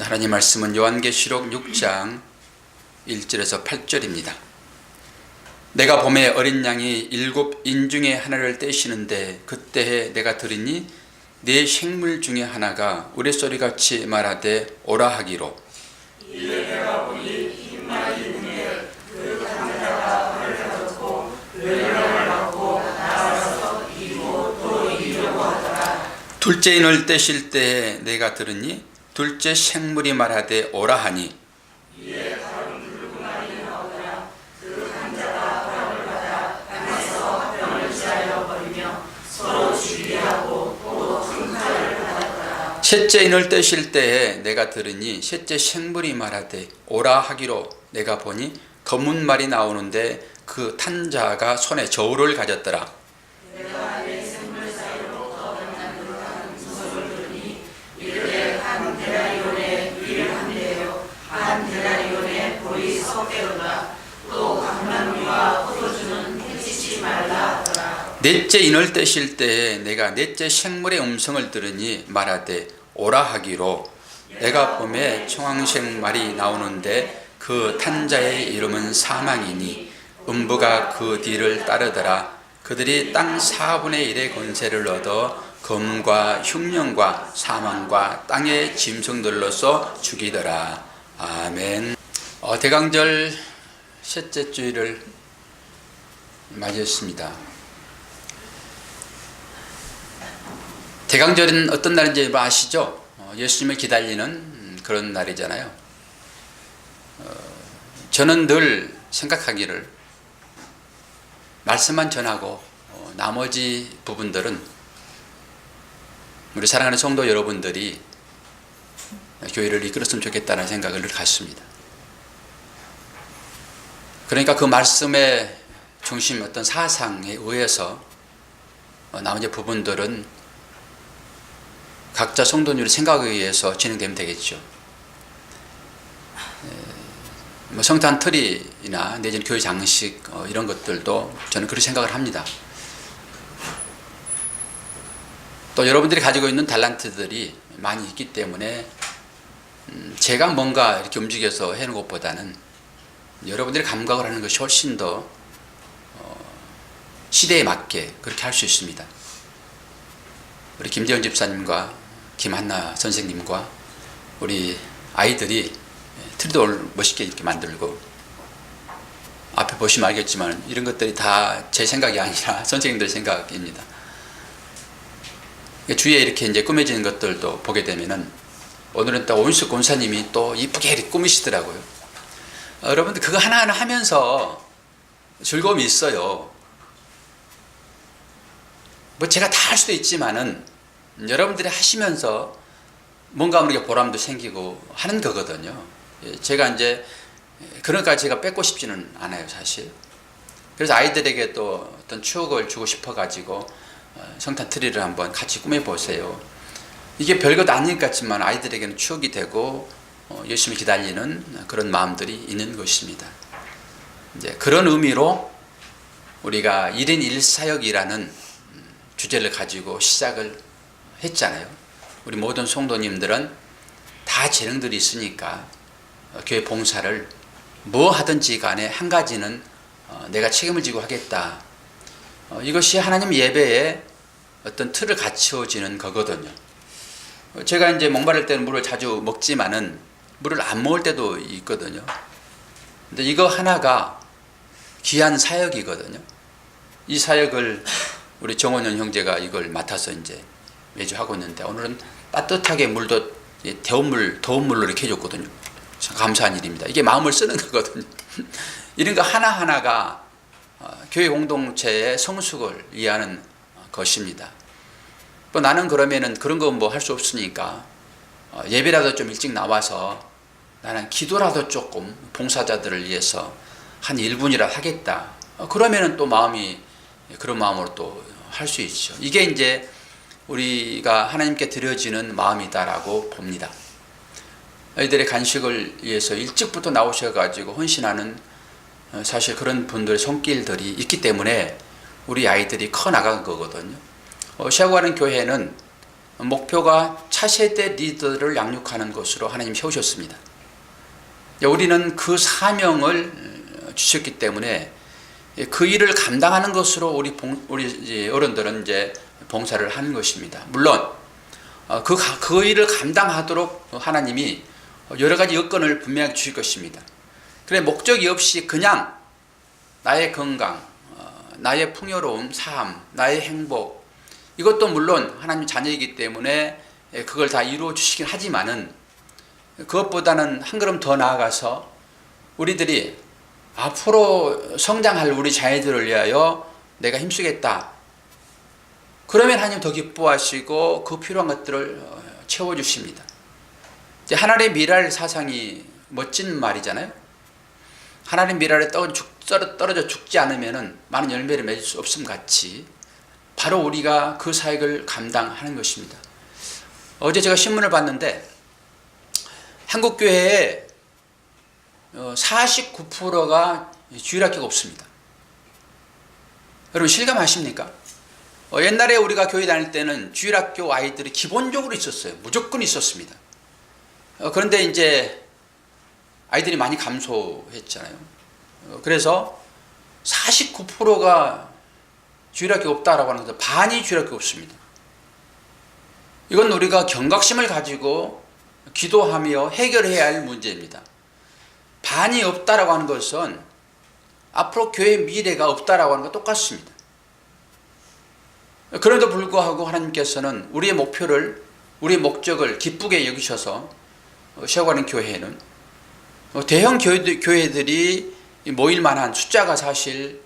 하나님 말씀은 요한계시록 6장 1절에서 8절입니다. 내가 봄에 어린 양이 7 중에 하나를 떼시는데 그때에 내가 들으니 네 생물 중에 하나가 우레소리같이 말하되 오라 하기로 이에 내가 보니 흰 말이 있는데 그 강자가 벌을 가졌고 명령을 받고 나와서 이고 또 이려고 하더라. 둘째 인을 떼실 때에 내가 들으니 둘째 생물이 말하되 오라 하니 이에 다른 붉은 말이 나오더라. 그 강자가 벌을 받아 땅에서 화병을 취하여 버리며 서로 시기하고 또 큰 칼을 받았더라. 셋째 인을 떼실 때에 내가 들으니 셋째 생물이 말하되 오라 하기로 내가 보니 검은 말이 나오는데 그 탄 자가 손에 저울을 가졌더라. 내가 내 생물 사이로부터 만난 소리를 들으니 이르되 한 데나리온의 일 한 대요 한 데나리온의 보리 석 대로다. 또 감람류와 포도주는 해치지 말라 하더라. 넷째 인을 떼실 때에 내가 넷째 생물의 음성을 들으니 말하되 오라 하기로 내가 봄에 청황색 말이 나오는데 그 탄자의 이름은 사망이니 음부가 그 뒤를 따르더라. 그들이 땅 4분의 1의 권세를 얻어 검과 흉년과 사망과 땅의 짐승들로서 죽이더라. 아멘. 대강절 셋째 주일을 맞이했습니다. 대강절은 어떤 날인지 아시죠? 예수님을 기다리는 그런 날이잖아요. 저는 늘 생각하기를 말씀만 전하고 나머지 부분들은 우리 사랑하는 성도 여러분들이 교회를 이끌었으면 좋겠다는 생각을 늘 갖습니다. 그러니까 그 말씀의 중심 어떤 사상에 의해서 나머지 부분들은 각자 성도님의 생각에 의해서 진행되면 되겠죠. 성탄 트리나 내지는 교회 장식 이런 것들도 저는 그렇게 생각을 합니다. 또 여러분들이 가지고 있는 달란트들이 많이 있기 때문에 제가 뭔가 이렇게 움직여서 해놓은 것보다는 여러분들이 감각을 하는 것이 훨씬 더 시대에 맞게 그렇게 할 수 있습니다. 우리 김재현 집사님과 김한나 선생님과 우리 아이들이 트리도 멋있게 이렇게 만들고 앞에 보시면 알겠지만 이런 것들이 다 제 생각이 아니라 선생님들 생각입니다. 주위에 이렇게 이제 꾸며지는 것들도 보게 되면은 오늘은 또 오윤숙 권사님이 또 이쁘게 이렇게 꾸미시더라고요. 여러분들 그거 하나하나 하면서 즐거움이 있어요. 뭐 제가 다 할 수도 있지만은 여러분들이 하시면서 뭔가 우리가 보람도 생기고 하는 거거든요. 제가 이제 그러니까 제가 뺏고 싶지는 않아요, 사실. 그래서 아이들에게 또 어떤 추억을 주고 싶어 가지고 성탄 트리를 한번 같이 꾸며 보세요. 이게 별것 아닌 것 같지만 아이들에게는 추억이 되고 열심히 기다리는 그런 마음들이 있는 것입니다. 이제 그런 의미로 우리가 1인 1사역이라는 주제를 가지고 시작을 했잖아요. 우리 모든 성도님들은 다 재능들이 있으니까 교회 봉사를 뭐 하든지 간에 한 가지는 내가 책임을 지고 하겠다. 이것이 하나님 예배에 어떤 틀을 갖추어지는 거거든요. 제가 이제 목마를 때는 물을 자주 먹지만은 물을 안 먹을 때도 있거든요. 근데 이거 하나가 귀한 사역이거든요. 이 사역을 우리 정원현 형제가 이걸 맡아서 이제 매주 하고 있는데 오늘은 따뜻하게 물도 더운 물로 이렇게 해줬거든요. 참 감사한 일입니다. 이게 마음을 쓰는 거거든요. 이런 거 하나하나가 교회 공동체의 성숙을 이해하는 것입니다. 또 나는 그러면은 그런 거 뭐 할 수 없으니까 예배라도 좀 일찍 나와서 나는 기도라도 조금 봉사자들을 위해서 한 1분이라 하겠다. 그러면은 또 마음이 그런 마음으로 또 할 수 있죠. 이게 이제 우리가 하나님께 드려지는 마음이다라고 봅니다. 아이들의 간식을 위해서 일찍부터 나오셔가지고 헌신하는 사실 그런 분들의 손길들이 있기 때문에 우리 아이들이 커 나간 거거든요. 시아고 가는 교회는 목표가 차세대 리더를 양육하는 것으로 하나님 세우셨습니다. 우리는 그 사명을 주셨기 때문에 그 일을 감당하는 것으로 우리 어른들은 이제 봉사를 하는 것입니다. 물론 그 일을 감당하도록 하나님이 여러 가지 여건을 분명히 주실 것입니다. 그래 목적이 없이 그냥 나의 건강, 나의 풍요로운 삶, 나의 행복, 이것도 물론 하나님 자녀이기 때문에 그걸 다 이루어 주시긴 하지만은 그것보다는 한 걸음 더 나아가서 우리들이 앞으로 성장할 우리 자녀들을 위하여 내가 힘쓰겠다. 그러면 하나님 더 기뻐하시고 그 필요한 것들을 채워주십니다. 하나님의 미랄 사상이 멋진 말이잖아요. 하나님 미랄에 떨어져 죽지 않으면 많은 열매를 맺을 수 없음 같이 바로 우리가 그 사역을 감당하는 것입니다. 어제 제가 신문을 봤는데 한국교회에 49%가 주일학교가 없습니다. 여러분 실감하십니까? 옛날에 우리가 교회 다닐 때는 주일학교 아이들이 기본적으로 있었어요. 무조건 있었습니다. 그런데 이제 아이들이 많이 감소했잖아요. 그래서 49%가 주일학교 없다라고 하는 것은 반이 주일학교 없습니다. 이건 우리가 경각심을 가지고 기도하며 해결해야 할 문제입니다. 반이 없다라고 하는 것은 앞으로 교회의 미래가 없다라고 하는 것과 똑같습니다. 그럼에도 불구하고 하나님께서는 우리의 목표를, 우리의 목적을 기쁘게 여기셔서 세워가는 교회는 대형 교회들이 모일 만한 숫자가 사실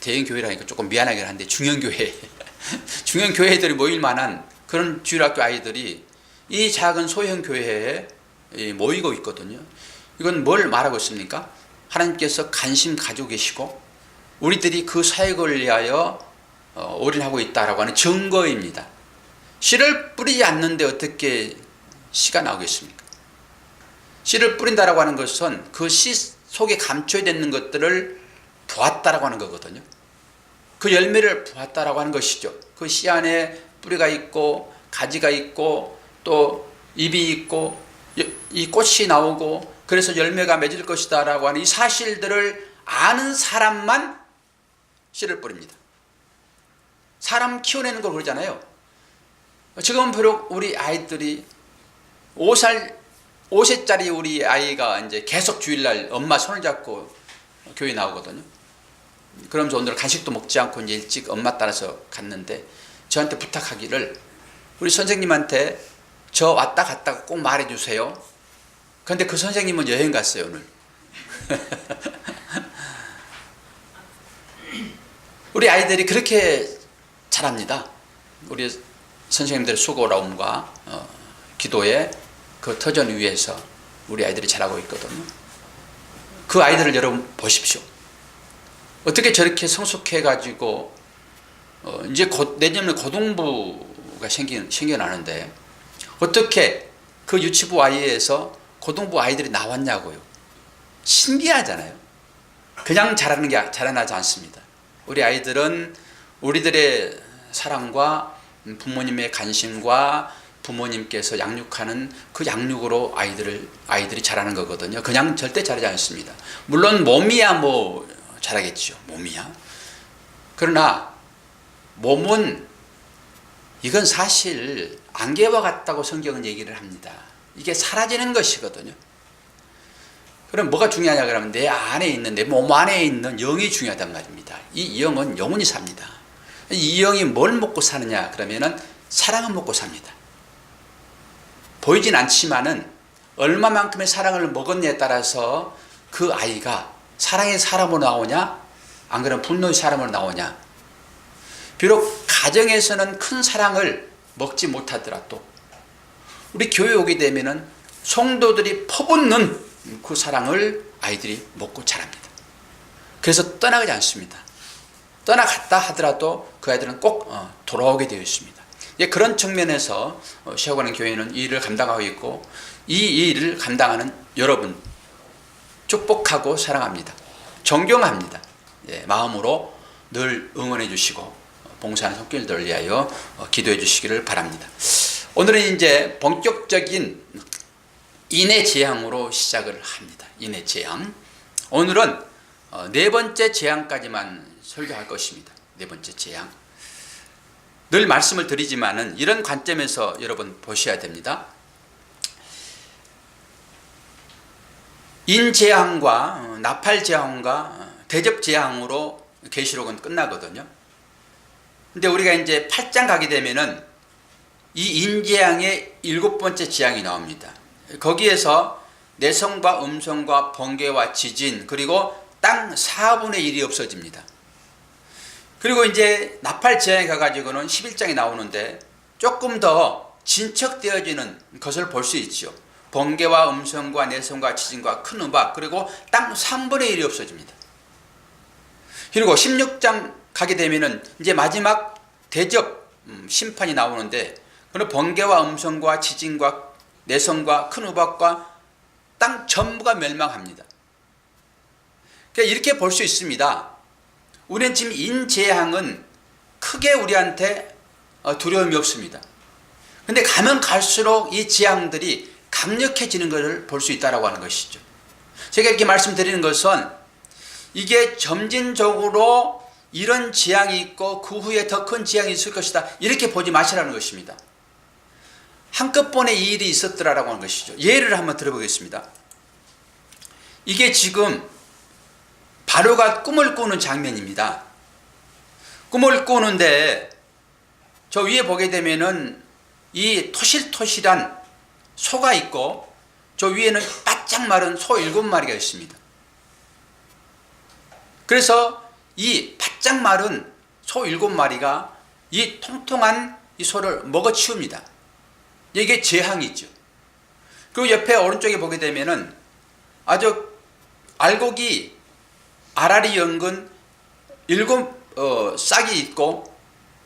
대형 교회라니까 조금 미안하긴 한데 중형 교회들이 모일 만한 그런 주일학교 아이들이 이 작은 소형 교회에 모이고 있거든요. 이건 뭘 말하고 있습니까? 하나님께서 관심 가지고 계시고 우리들이 그 사역을 위하여 올인하고 있다라고 하는 증거입니다. 씨를 뿌리지 않는데 어떻게 씨가 나오겠습니까? 씨를 뿌린다라고 하는 것은 그 씨 속에 감춰져 있는 것들을 보았다라고 하는 거거든요. 그 열매를 보았다라고 하는 것이죠. 그 씨 안에 뿌리가 있고 가지가 있고 또 잎이 있고 이 꽃이 나오고 그래서 열매가 맺을 것이다 라고 하는 이 사실들을 아는 사람만 씨를 뿌립니다. 사람 키워내는 걸 그러잖아요. 지금은 비록 우리 아이들이 5세짜리 우리 아이가 이제 계속 주일날 엄마 손을 잡고 교회 나오거든요. 그러면서 오늘 간식도 먹지 않고 이제 일찍 엄마 따라서 갔는데 저한테 부탁하기를 우리 선생님한테 저 왔다 갔다 꼭 말해주세요. 그런데 그 선생님은 여행 갔어요 오늘. 우리 아이들이 그렇게 잘합니다. 우리 선생님들의 수고로움과 기도에 그 터전 위에서 우리 아이들이 잘하고 있거든요. 그 아이들을 여러분 보십시오. 어떻게 저렇게 성숙해가지고 이제 내년에 고등부가 생겨나는데 어떻게 그 유치부 아이에서 고등부 아이들이 나왔냐고요. 신기하잖아요. 그냥 자라나지 않습니다. 우리 아이들은 우리들의 사랑과 부모님의 관심과 부모님께서 양육하는 그 양육으로 아이들이 자라는 거거든요. 그냥 절대 자라지 않습니다. 물론 몸이야 뭐 자라겠죠. 몸이야. 그러나 몸은 이건 사실 안개와 같다고 성경은 얘기를 합니다. 이게 사라지는 것이거든요. 그럼 뭐가 중요하냐 그러면 내 안에 있는 내 몸 안에 있는 영이 중요하단 말입니다. 이 영은 영원히 삽니다. 이 영이 뭘 먹고 사느냐 그러면은 사랑은 먹고 삽니다. 보이진 않지만은 얼마만큼의 사랑을 먹었냐에 따라서 그 아이가 사랑의 사람으로 나오냐 안 그러면 분노의 사람으로 나오냐. 비록 가정에서는 큰 사랑을 먹지 못하더라도 우리 교회 오게 되면은 성도들이 퍼붓는 그 사랑을 아이들이 먹고 자랍니다. 그래서 떠나가지 않습니다. 떠나갔다 하더라도 그 아이들은 꼭 돌아오게 되어 있습니다. 그런 측면에서 세워가는 교회는 이 일을 감당하고 있고 이 일을 감당하는 여러분 축복하고 사랑합니다. 존경합니다. 마음으로 늘 응원해 주시고 봉사하는 손길들을 위하여 기도해 주시기를 바랍니다. 오늘은 이제 본격적인 인해 재앙으로 시작을 합니다. 인해 재앙. 오늘은 네 번째 재앙까지만 설교할 것입니다. 네 번째 재앙. 늘 말씀을 드리지만은 이런 관점에서 여러분 보셔야 됩니다. 인재앙과 나팔재앙과 대접재앙으로 계시록은 끝나거든요. 근데 우리가 이제 8장 가게 되면은 이 인재앙의 7번째 재앙이 나옵니다. 거기에서 내성과 음성과 번개와 지진 그리고 땅 4분의 1이 없어집니다. 그리고 이제 나팔재앙에 가가지고는 11장에 나오는데 조금 더 진척되어지는 것을 볼 수 있죠. 번개와 음성과 내성과 지진과 큰 우박 그리고 땅 3분의 1이 없어집니다. 그리고 16장 가게 되면은 이제 마지막 대접 심판이 나오는데 그는 번개와 음성과 지진과 내성과 큰 우박과 땅 전부가 멸망합니다. 그러니까 이렇게 볼 수 있습니다. 우리는 지금 인재앙은 크게 우리한테 두려움이 없습니다. 근데 가면 갈수록 이 재앙들이 강력해지는 것을 볼 수 있다고 하는 것이죠. 제가 이렇게 말씀드리는 것은 이게 점진적으로 이런 재앙이 있고 그 후에 더 큰 재앙이 있을 것이다 이렇게 보지 마시라는 것입니다. 한꺼번에 이 일이 있었더라라고 하는 것이죠. 예를 한번 들어보겠습니다. 이게 지금 바로가 꿈을 꾸는 장면입니다. 꿈을 꾸는데 저 위에 보게 되면은 이 토실토실한 소가 있고 저 위에는 바짝 마른 소 7마리가 있습니다. 그래서 이 바짝 마른 소 7마리가 이 통통한 이 소를 먹어치웁니다. 이게 재앙이죠. 그리고 옆에 오른쪽에 보게 되면은 아주 알곡이 알알이 연근 7 싹이 있고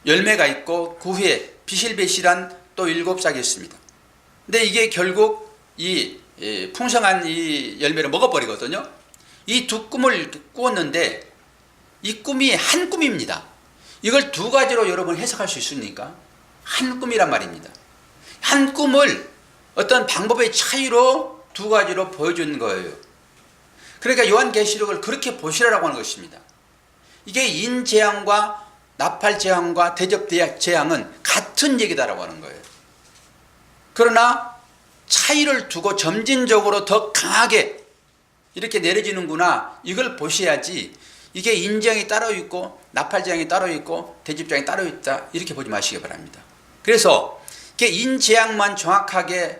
열매가 있고 그 후에 비실비실한 또 7싹이 있습니다. 근데 이게 결국 이 풍성한 이 열매를 먹어버리거든요. 이 두 꿈을 꾸었는데 이 꿈이 한 꿈입니다. 이걸 두 가지로 여러분 해석할 수 있습니까? 한 꿈이란 말입니다. 한 꿈을 어떤 방법의 차이로 두 가지로 보여주는 거예요. 그러니까 요한계시록을 그렇게 보시라고 하는 것입니다. 이게 인재앙과 나팔재앙과 대접재앙은 같은 얘기다라고 하는 거예요. 그러나 차이를 두고 점진적으로 더 강하게 이렇게 내려지는구나 이걸 보셔야지 이게 인재앙이 따로 있고 나팔재앙이 따로 있고 대접재앙이 따로 있다 이렇게 보지 마시기 바랍니다. 그래서 이게 인재앙만 정확하게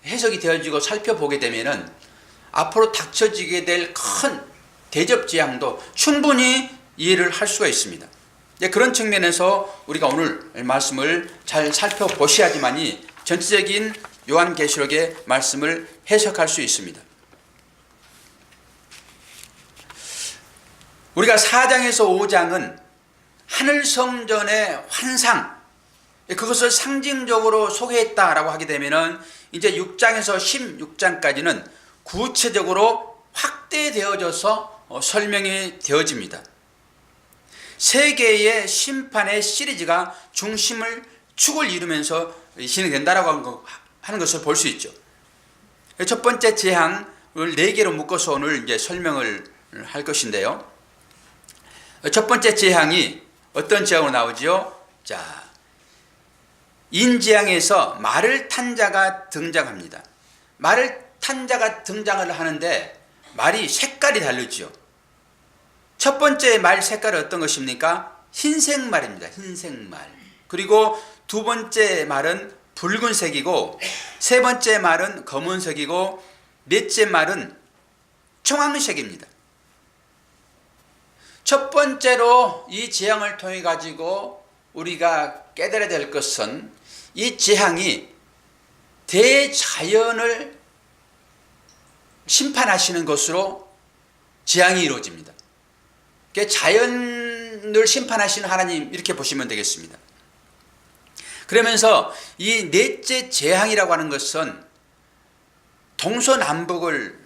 해석이 되어지고 살펴보게 되면은 앞으로 닥쳐지게 될 큰 대접재앙도 충분히 이해를 할 수가 있습니다. 그런 측면에서 우리가 오늘 말씀을 잘 살펴보셔야지만이 전체적인 요한계시록의 말씀을 해석할 수 있습니다. 우리가 4장에서 5장은 하늘성전의 환상 그것을 상징적으로 소개했다라고 하게 되면은 이제 6장에서 16장까지는 구체적으로 확대되어져서 설명이 되어집니다. 세 개의 심판의 시리즈가 축을 이루면서 진행된다라고 하는 것을 볼 수 있죠. 첫 번째 재앙을 4개로 묶어서 오늘 이제 설명을 할 것인데요. 첫 번째 재앙이 어떤 재앙으로 나오지요? 자, 인재앙에서 말을 탄 자가 등장합니다. 말을 탄 자가 등장을 하는데 말이 색깔이 다르죠. 첫 번째 말 색깔은 어떤 것입니까? 흰색 말입니다. 흰색 말. 그리고 두 번째 말은 붉은색이고 세 번째 말은 검은색이고 넷째 말은 청황색입니다. 첫 번째로 이 재앙을 통해 가지고 우리가 깨달아야 될 것은 이 재앙이 대자연을 심판하시는 것으로 재앙이 이루어집니다. 자연을 심판하시는 하나님 이렇게 보시면 되겠습니다. 그러면서 이 넷째 재앙이라고 하는 것은 동서남북을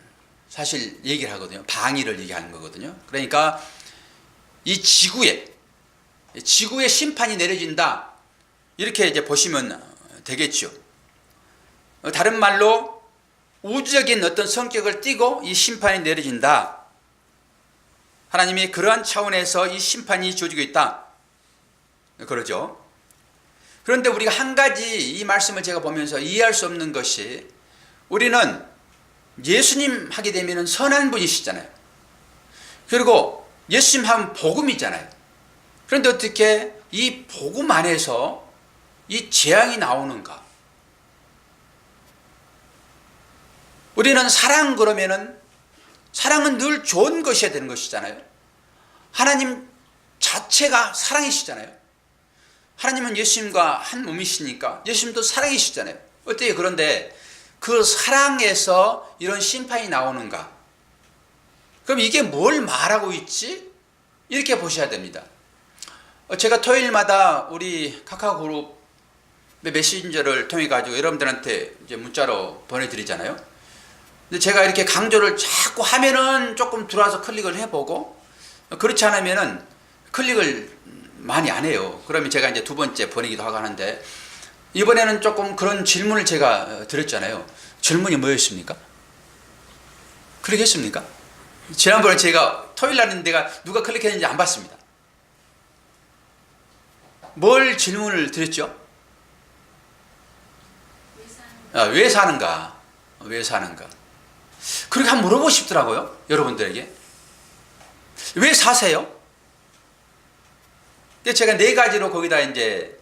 사실 얘기를 하거든요. 방위를 얘기하는 거거든요. 그러니까 이 지구에 지구의 심판이 내려진다. 이렇게 이제 보시면 되겠죠. 다른 말로 우주적인 어떤 성격을 띠고 이 심판이 내려진다. 하나님이 그러한 차원에서 이 심판이 주어지고 있다. 그러죠. 그런데 우리가 한 가지 이 말씀을 제가 보면서 이해할 수 없는 것이, 우리는 예수님 하게 되면 선한 분이시잖아요. 그리고 예수님 하면 복음이잖아요. 그런데 어떻게 이 복음 안에서 이 재앙이 나오는가? 우리는 사랑 그러면은 사랑은 늘 좋은 것이어야 되는 것이잖아요. 하나님 자체가 사랑이시잖아요. 하나님은 예수님과 한 몸이시니까 예수님도 사랑이시잖아요. 어때요? 그런데 그 사랑에서 이런 심판이 나오는가? 그럼 이게 뭘 말하고 있지? 이렇게 보셔야 됩니다. 제가 토요일마다 우리 카카오 그룹 메신저를 통해 가지고 여러분들한테 이제 문자로 보내드리잖아요. 근데 제가 이렇게 강조를 자꾸 하면은 조금 들어와서 클릭을 해보고, 그렇지 않으면은 클릭을 많이 안 해요. 그러면 제가 이제 두 번째 보내기도 하고 하는데, 이번에는 조금 그런 질문을 제가 드렸잖아요. 질문이 뭐였습니까? 클릭했습니까? 지난번에 제가 토요일 날 했는데 누가 클릭했는지 안 봤습니다. 뭘 질문을 드렸죠? 왜 사는가? 왜 사는가? 그렇게 한번 물어보고 싶더라고요. 여러분들에게. 왜 사세요? 제가 네 가지로 거기다 이제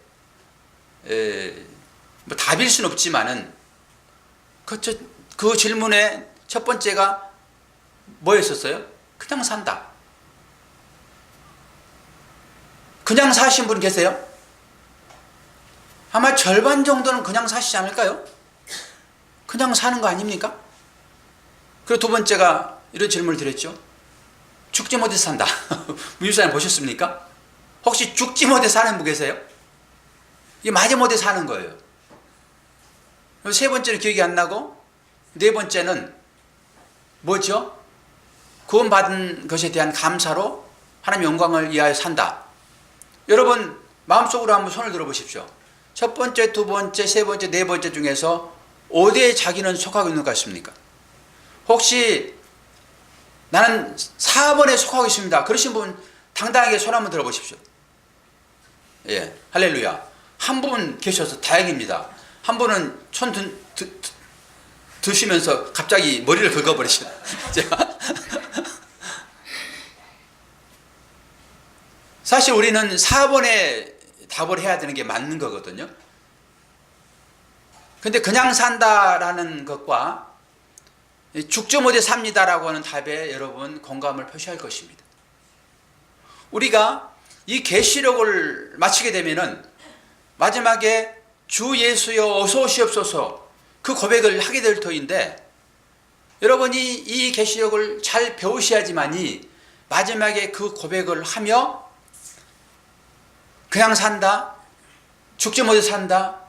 뭐 답일 수는 없지만은 그 질문의 첫 번째가 뭐였었어요? 그냥 산다. 그냥 사신 분 계세요? 아마 절반 정도는 그냥 사시지 않을까요? 그냥 사는 거 아닙니까? 그리고 두 번째가 이런 질문을 드렸죠. 죽지 못해 산다. 무유사님 보셨습니까? 혹시 죽지 못해 사는 분 계세요? 이게 마지 못해 사는 거예요. 세 번째는 기억이 안 나고, 네 번째는 뭐죠? 구원받은 것에 대한 감사로 하나님의 영광을 위하여 산다. 여러분 마음속으로 한번 손을 들어보십시오. 첫 번째, 두 번째, 세 번째, 네 번째 중에서 어디에 자기는 속하고 있는 것 같습니까? 혹시 나는 4번에 속하고 있습니다. 그러신 분 당당하게 손 한번 들어보십시오. 예, 할렐루야. 한 분 계셔서 다행입니다. 한 분은 손 드시면서 갑자기 머리를 긁어버리시네. 사실 우리는 4번에 답을 해야 되는 게 맞는 거거든요. 근데 그냥 산다라는 것과 죽지 못해 삽니다라고 하는 답에 여러분 공감을 표시할 것입니다. 우리가 이 계시록을 마치게 되면은 마지막에 주 예수여 어서 오시옵소서 그 고백을 하게 될 터인데, 여러분이 이 계시록을 잘 배우셔야지만이 마지막에 그 고백을 하며 그냥 산다, 죽지 못해 산다,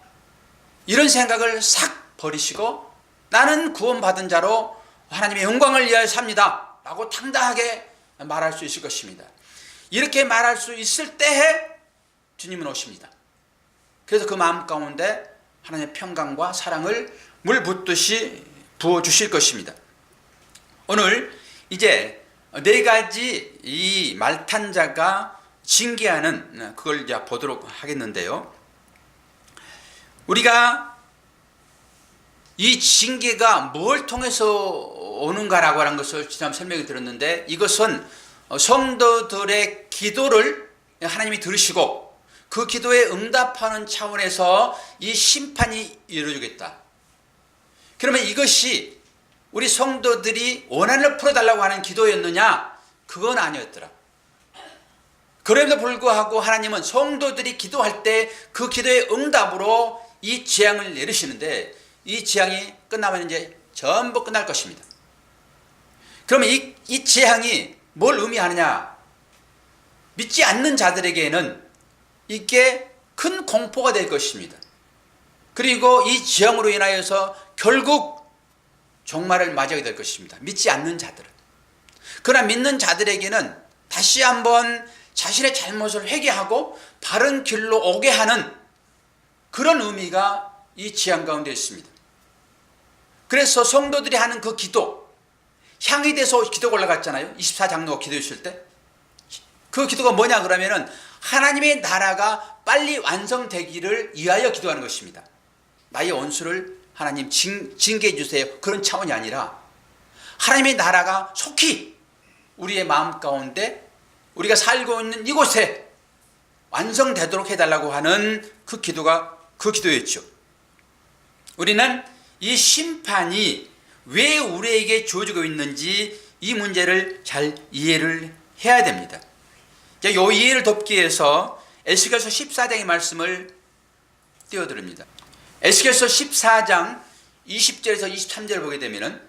이런 생각을 싹 버리시고 나는 구원받은 자로 하나님의 영광을 위하여 삽니다 라고 당당하게 말할 수 있을 것입니다. 이렇게 말할 수 있을 때에 주님은 오십니다. 그래서 그 마음 가운데 하나님의 평강과 사랑을 물 붓듯이 부어주실 것입니다. 오늘 이제 네 가지 이 말탄자가 징계하는 그걸 이제 보도록 하겠는데요. 우리가 이 징계가 뭘 통해서 오는가라고 하는 것을 지난 설명을 드렸는데, 이것은 성도들의 기도를 하나님이 들으시고 그 기도에 응답하는 차원에서 이 심판이 이루어지겠다. 그러면 이것이 우리 성도들이 원한을 풀어달라고 하는 기도였느냐? 그건 아니었더라. 그럼에도 불구하고 하나님은 성도들이 기도할 때 그 기도의 응답으로 이 재앙을 내리시는데, 이 재앙이 끝나면 이제 전부 끝날 것입니다. 그러면 이 재앙이 뭘 의미하느냐? 믿지 않는 자들에게는 이게 큰 공포가 될 것입니다. 그리고 이 재앙으로 인하여서 결국 종말을 맞이하게 될 것입니다. 믿지 않는 자들은. 그러나 믿는 자들에게는 다시 한번 자신의 잘못을 회개하고 바른 길로 오게 하는 그런 의미가 이 지향 가운데 있습니다. 그래서 성도들이 하는 그 기도, 향이 돼서 기도가 올라갔잖아요. 24장로가 기도했을 때. 그 기도가 뭐냐 그러면은 하나님의 나라가 빨리 완성되기를 위하여 기도하는 것입니다. 나의 원수를 하나님 징계해 주세요. 그런 차원이 아니라 하나님의 나라가 속히 우리의 마음 가운데 우리가 살고 있는 이곳에 완성되도록 해달라고 하는 그 기도가 그 기도였죠. 우리는 이 심판이 왜 우리에게 주어지고 있는지 이 문제를 잘 이해를 해야 됩니다. 이 이해를 돕기 위해서 에스겔서 14장의 말씀을 띄워드립니다. 에스겔서 14장 20절에서 23절을 보게 되면은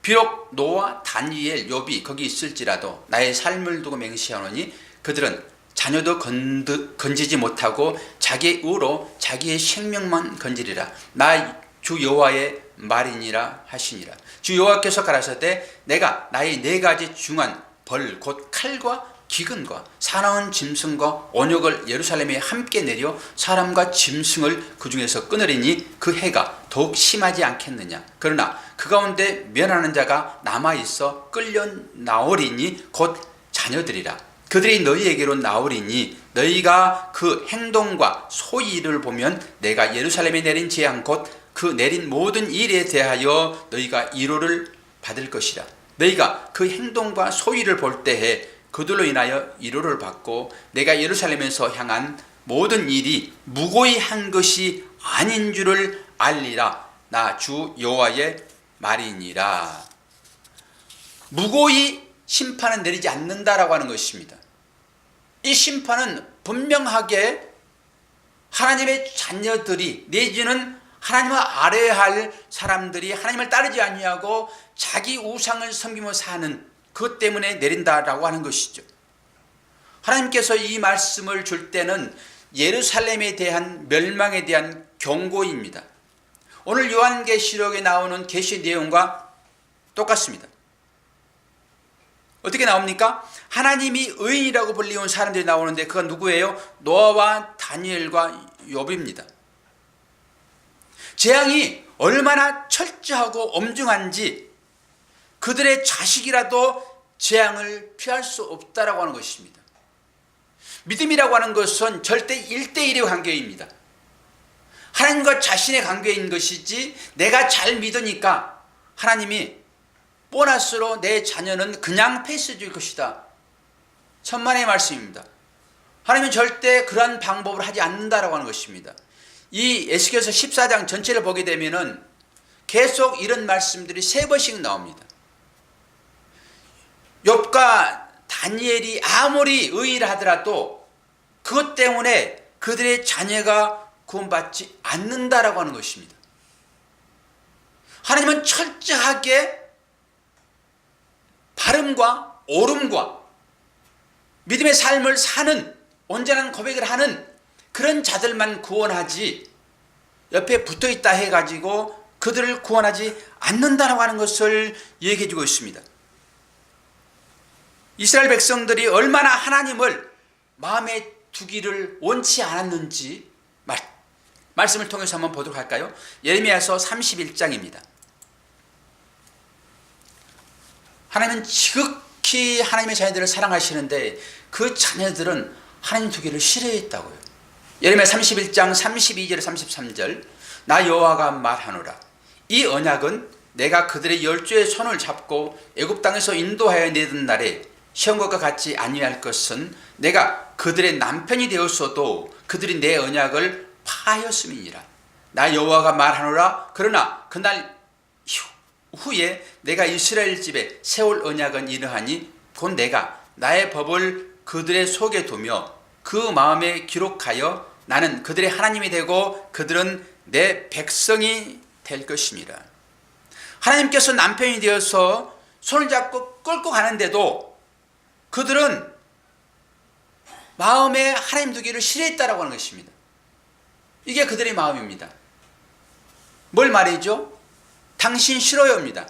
비록 노아, 다니엘, 욥이 거기 있을지라도 나의 삶을 두고 맹세하노니 그들은 자녀도 건지지 못하고 자기의 의로 자기의 생명만 건지리라. 나 주 여호와의 말이니라 하시니라. 주 여호와께서 가라사대 내가 나의 네 가지 중한 벌 곧 칼과 기근과 사나운 짐승과 온역을 예루살렘에 함께 내려 사람과 짐승을 그 중에서 끊으리니 그 해가 더욱 심하지 않겠느냐. 그러나 그 가운데 면하는 자가 남아있어 끌려 나오리니 곧 자녀들이라. 그들이 너희에게로 나오리니 너희가 그 행동과 소위를 보면 내가 예루살렘에 내린 재앙 곧 그 내린 모든 일에 대하여 너희가 위로를 받을 것이라. 너희가 그 행동과 소위를 볼 때에 그들로 인하여 위로를 받고 내가 예루살렘에서 향한 모든 일이 무고히 한 것이 아닌 줄을 알리라. 나 주 여호와의 말이니라. 무고히 심판은 내리지 않는다라고 하는 것입니다. 이 심판은 분명하게 하나님의 자녀들이 내지는 하나님을 알아야 할 사람들이 하나님을 따르지 아니하고 자기 우상을 섬기며 사는 그것 때문에 내린다라고 하는 것이죠. 하나님께서 이 말씀을 줄 때는 예루살렘에 대한 멸망에 대한 경고입니다. 오늘 요한계시록에 나오는 계시 내용과 똑같습니다. 어떻게 나옵니까? 하나님이 의인이라고 불리운 사람들이 나오는데 그건 누구예요? 노아와 다니엘과 욥입니다. 재앙이 얼마나 철저하고 엄중한지 그들의 자식이라도 재앙을 피할 수 없다라고 하는 것입니다. 믿음이라고 하는 것은 절대 1대1의 관계입니다. 하나님과 자신의 관계인 것이지 내가 잘 믿으니까 하나님이 보너스로 내 자녀는 그냥 패스 줄 것이다. 천만의 말씀입니다. 하나님은 절대 그러한 방법을 하지 않는다라고 하는 것입니다. 이 에스겔서 14장 전체를 보게 되면은 계속 이런 말씀들이 3번씩 나옵니다. 욥과 다니엘이 아무리 의의를 하더라도 그것 때문에 그들의 자녀가 구원받지 않는다라고 하는 것입니다. 하나님은 철저하게 바름과 옳음과 믿음의 삶을 사는 온전한 고백을 하는 그런 자들만 구원하지 옆에 붙어있다 해가지고 그들을 구원하지 않는다라고 하는 것을 얘기해 주고 있습니다. 이스라엘 백성들이 얼마나 하나님을 마음에 두기를 원치 않았는지 말씀을 통해서 한번 보도록 할까요? 예레미야서 31장입니다. 하나님은 지극히 하나님의 자녀들을 사랑하시는데 그 자녀들은 하나님 두기를 싫어했다고요. 예레미야 31장 32절 33절 나 여호와가 말하노라. 이 언약은 내가 그들의 열조의 손을 잡고 애굽 땅에서 인도하여 내던 날에 시험 것과 같지 아니할 것은 내가 그들의 남편이 되었어도 그들이 내 언약을 파하였음이니라. 나 여호와가 말하노라. 그러나 그날 후에 내가 이스라엘 집에 세울 언약은 이러하니 곧 내가 나의 법을 그들의 속에 두며 그 마음에 기록하여 나는 그들의 하나님이 되고 그들은 내 백성이 될 것입니다. 하나님께서 남편이 되어서 손을 잡고 끌고 가는데도 그들은 마음에 하나님 두기를 싫어했다라고 하는 것입니다. 이게 그들의 마음입니다. 뭘 말이죠? 당신 싫어요입니다.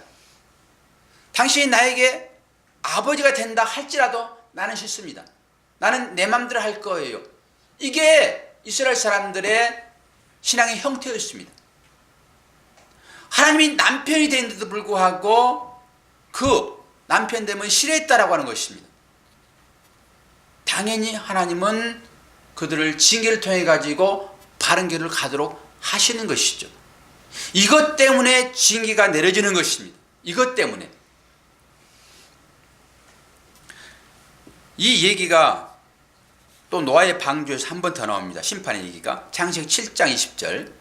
당신이 나에게 아버지가 된다 할지라도 나는 싫습니다. 나는 내 맘대로 할 거예요. 이게 이스라엘 사람들의 신앙의 형태였습니다. 하나님이 남편이 되는데도 불구하고 그 남편 됨을 싫어했다라고 하는 것입니다. 당연히 하나님은 그들을 징계를 통해 가지고 바른 길을 가도록 하시는 것이죠. 이것 때문에 징계가 내려지는 것입니다. 이것 때문에. 이 얘기가 또 노아의 방주에서 한 번 더 나옵니다. 심판의 얘기가 창세기 7장 20절,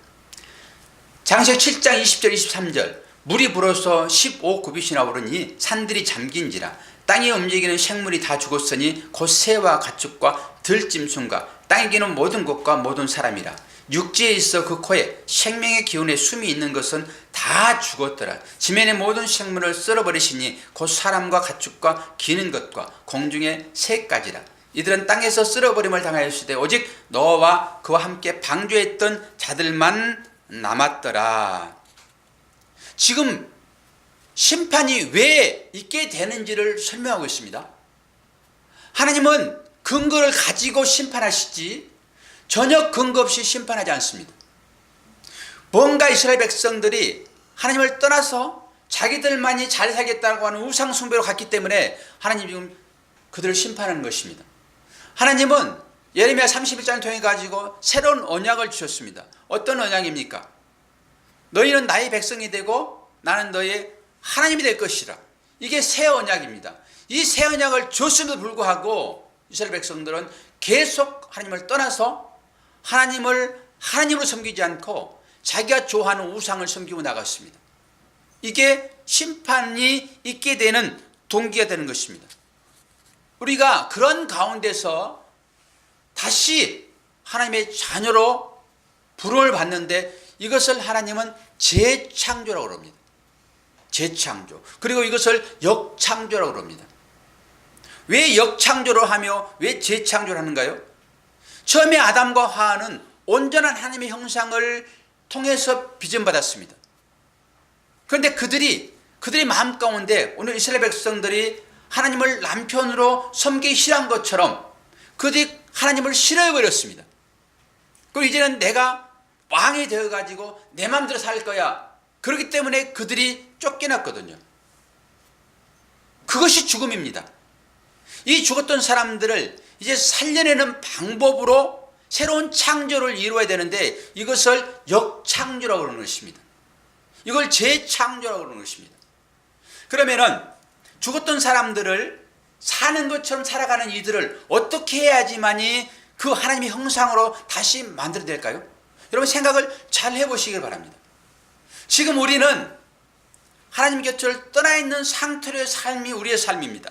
창세기 7장 20절 23절. 물이 불어서 15규빗이나 오르니 산들이 잠긴지라 땅에 움직이는 생물이 다 죽었으니 곧 새와 가축과 들짐승과 땅에 기는 모든 것과 모든 사람이라. 육지에 있어 그 코에 생명의 기운에 숨이 있는 것은 다 죽었더라. 지면의 모든 생물을 쓸어버리시니 곧 사람과 가축과 기는 것과 공중의 새까지라. 이들은 땅에서 쓸어버림을 당하였으되 오직 노아와 그와 함께 방주했던 자들만 남았더라. 지금 심판이 왜 있게 되는지를 설명하고 있습니다. 하나님은 근거를 가지고 심판하시지 전혀 근거 없이 심판하지 않습니다. 뭔가 이스라엘 백성들이 하나님을 떠나서 자기들만이 잘 살겠다고 하는 우상 숭배로 갔기 때문에 하나님이 지금 그들을 심판하는 것입니다. 하나님은 예레미야 31장을 통해 가지고 새로운 언약을 주셨습니다. 어떤 언약입니까? 너희는 나의 백성이 되고 나는 너의 하나님이 될 것이라. 이게 새 언약입니다. 이 새 언약을 줬음에도 불구하고 이스라엘 백성들은 계속 하나님을 떠나서 하나님을 하나님으로 섬기지 않고 자기가 좋아하는 우상을 섬기고 나갔습니다. 이게 심판이 있게 되는 동기가 되는 것입니다. 우리가 그런 가운데서 다시 하나님의 자녀로 부름을 받는데 이것을 하나님은 재창조라고 합니다. 재창조. 그리고 이것을 역창조라고 합니다. 왜 역창조로 하며 왜 재창조를 하는가요? 처음에 아담과 하와는 온전한 하나님의 형상을 통해서 빚음받았습니다. 그런데 그들이 마음 가운데 오늘 이스라엘 백성들이 하나님을 남편으로 섬기기 싫어한 것처럼 그들이 하나님을 싫어해버렸습니다. 그리고 이제는 내가 왕이 되어가지고 내 마음대로 살 거야. 그렇기 때문에 그들이 쫓겨났거든요. 그것이 죽음입니다. 이 죽었던 사람들을 이제 살려내는 방법으로 새로운 창조를 이루어야 되는데 이것을 역창조라고 하는 것입니다. 이걸 재창조라고 하는 것입니다. 그러면은 죽었던 사람들을 사는 것처럼 살아가는 이들을 어떻게 해야지만이 그 하나님의 형상으로 다시 만들어야 될까요? 여러분 생각을 잘 해보시길 바랍니다. 지금 우리는 하나님 곁을 떠나 있는 상태로의 삶이 우리의 삶입니다.